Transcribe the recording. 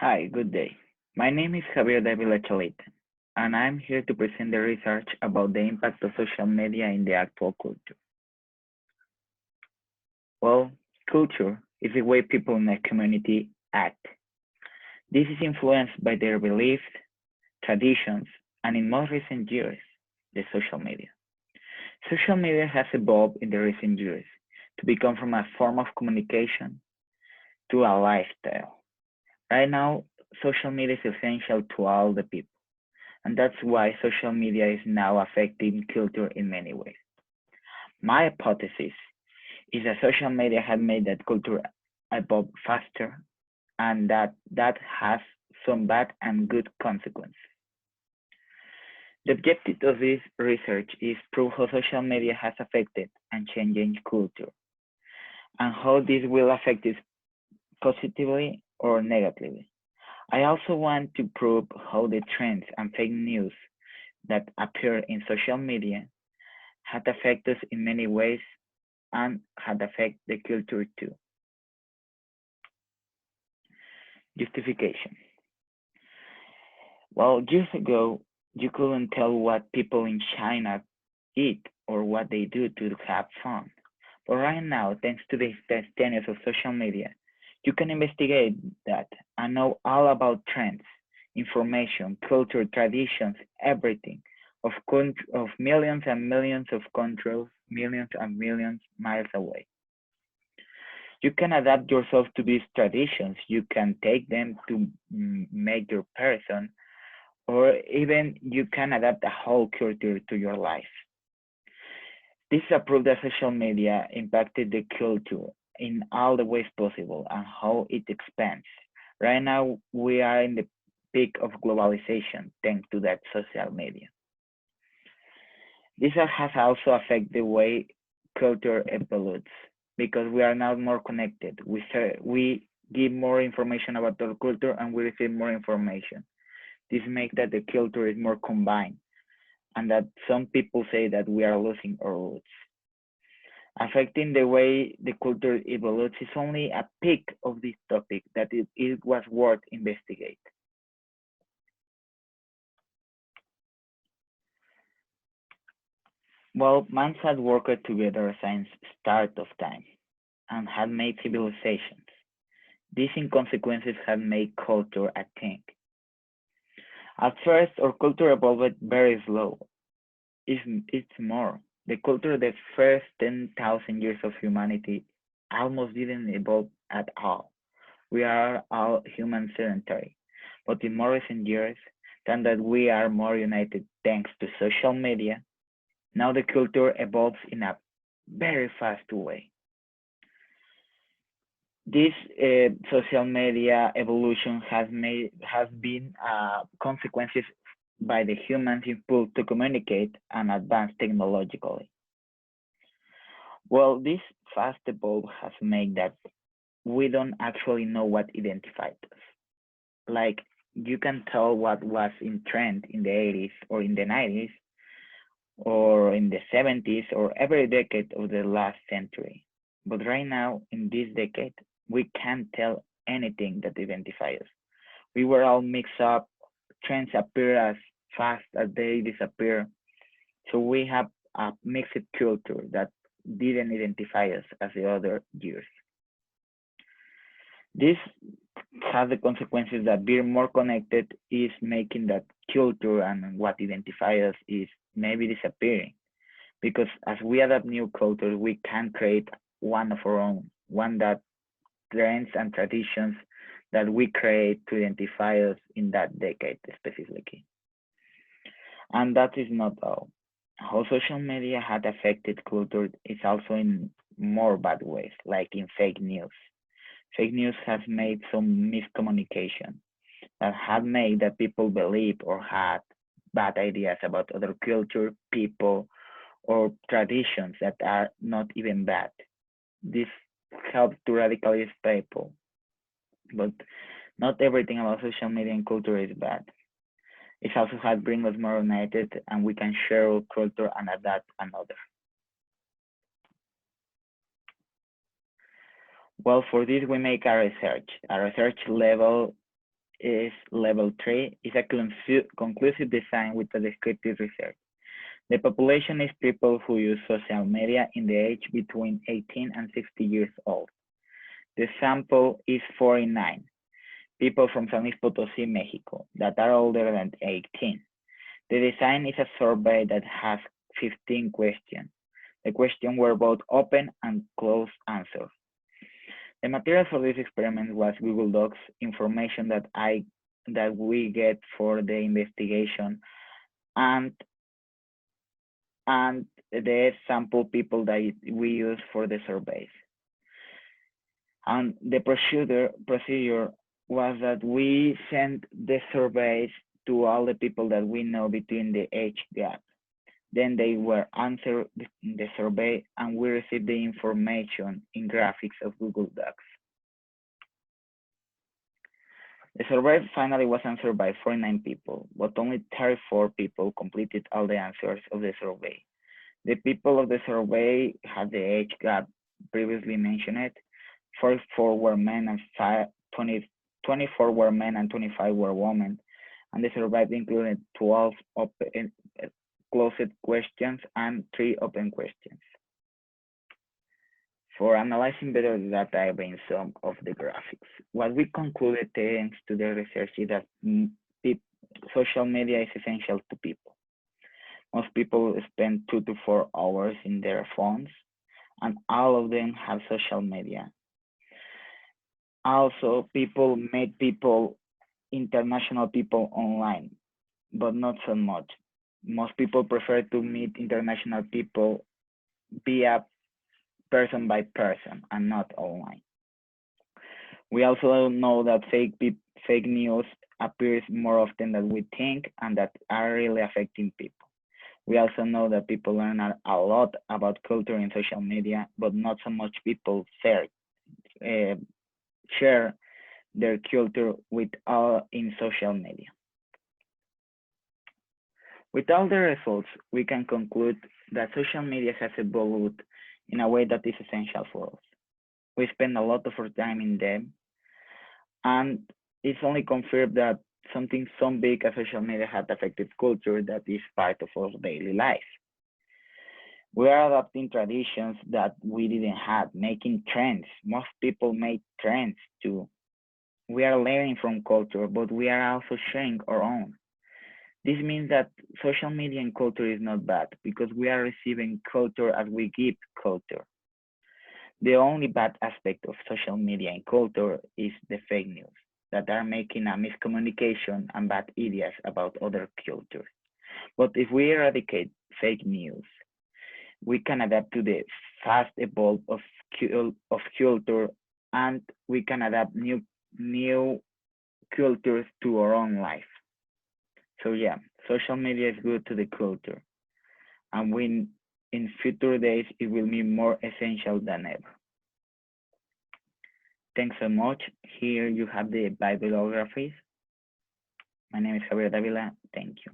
Hi, good day. My name is Javier Davila Chalita, and I'm here to present the research about the impact of social media in the actual culture. Well, culture is the way people in a community act. This is influenced by their beliefs, traditions, and in more recent years, the social media. Social media has evolved in the recent years to become from a form of communication to a lifestyle. Right now, social media is essential to all the people. And that's why social media is now affecting culture in many ways. My hypothesis is that social media has made that culture evolve faster and that has some bad and good consequences. The objective of this research is prove how social media has affected and changing culture and how this will affect it positively or negatively. I also want to prove how the trends and fake news that appear in social media had affected us in many ways and had affected the culture too. Justification. Well, years ago, you couldn't tell what people in China eat or what they do to have fun. But right now, thanks to the tenets of social media, you can investigate that and know all about trends, information, culture, traditions, everything of millions and millions of countries, millions and millions miles away. You can adapt yourself to these traditions. You can take them to make your person, or even you can adapt the whole culture to your life. This is a proof that social media impacted the culture in all the ways possible and how it expands. Right now, we are in the peak of globalization thanks to that social media. This has also affected the way culture evolves because we are now more connected. We give more information about our culture and we receive more information. This makes that the culture is more combined and that some people say that we are losing our roots. Affecting the way the culture evolves is only a peak of this topic that it was worth investigate. Well, man had worked together since start of time and had made civilizations. These inconsequences have made culture a thing. At first, our culture evolved very slow. It's more. The culture of the first 10,000 years of humanity almost didn't evolve at all. We are all human sedentary. But in more recent years, than that we are more united thanks to social media, now the culture evolves in a very fast way. This social media evolution has been consequences by the humans input to communicate and advance technologically. Well, this fast evolve has made that we don't actually know what identified us. Like you can tell what was in trend in the 80s or in the 90s or in the 70s or every decade of the last century. But right now, in this decade, we can't tell anything that identifies us. We were all mixed up, trends appear as fast as they disappear. So we have a mixed culture that didn't identify us as the other years. This has the consequences that being more connected is making that culture and what identifies us is maybe disappearing. Because as we adapt new cultures, we can create one of our own, one that trends and traditions that we create to identify us in that decade specifically. And that is not all. How social media had affected culture is also in more bad ways, like in fake news. Fake news has made some miscommunication that have made that people believe or had bad ideas about other culture, people, or traditions that are not even bad. This helps to radicalize people, but not everything about social media and culture is bad. It also has bring us more united and we can share our culture and adapt another. Well, for this we make a research level is level 3, is a conclusive design with a descriptive research. The population is people who use social media in the age between 18 and 60 years old. The sample is 49 people from San Luis Potosí, Mexico, that are older than 18. The design is a survey that has 15 questions. The questions were both open and closed answers. The material for this experiment was Google Docs information that we get for the investigation and the sample people that we use for the surveys. And the procedure was that we sent the surveys to all the people that we know between the age gap. Then they were answered the survey and we received the information in graphics of Google Docs. The survey finally was answered by 49 people, but only 34 people completed all the answers of the survey. The people of the survey had the age gap previously mentioned. 44 were men and 24 were men and 25 were women. And the survey included 12 open, closed questions and 3 open questions. For analyzing better the data in some of the graphics, what we concluded thanks to the research is that social media is essential to people. Most people spend 2 to 4 hours in their phones, and all of them have social media. Also, people meet international people online, but not so much. Most people prefer to meet international people via person by person and not online. We also know that fake news appears more often than we think and that are really affecting people. We also know that people learn a lot about culture in social media, but not so much people share their culture with all in social media. With all the results, we can conclude that social media has evolved in a way that is essential for us. We spend a lot of our time in them, and it's only confirmed that something so big as social media has affected culture that is part of our daily life. We are adopting traditions that we didn't have, making trends. Most people make trends too. We are learning from culture, but we are also sharing our own. This means that social media and culture is not bad because we are receiving culture as we give culture. The only bad aspect of social media and culture is the fake news that are making a miscommunication and bad ideas about other cultures. But if we eradicate fake news, we can adapt to the fast evolve of culture, and we can adapt new cultures to our own life. So yeah, social media is good to the culture, and in future days it will be more essential than ever. Thanks so much. Here you have the bibliographies. My name is Javier Davila. Thank you.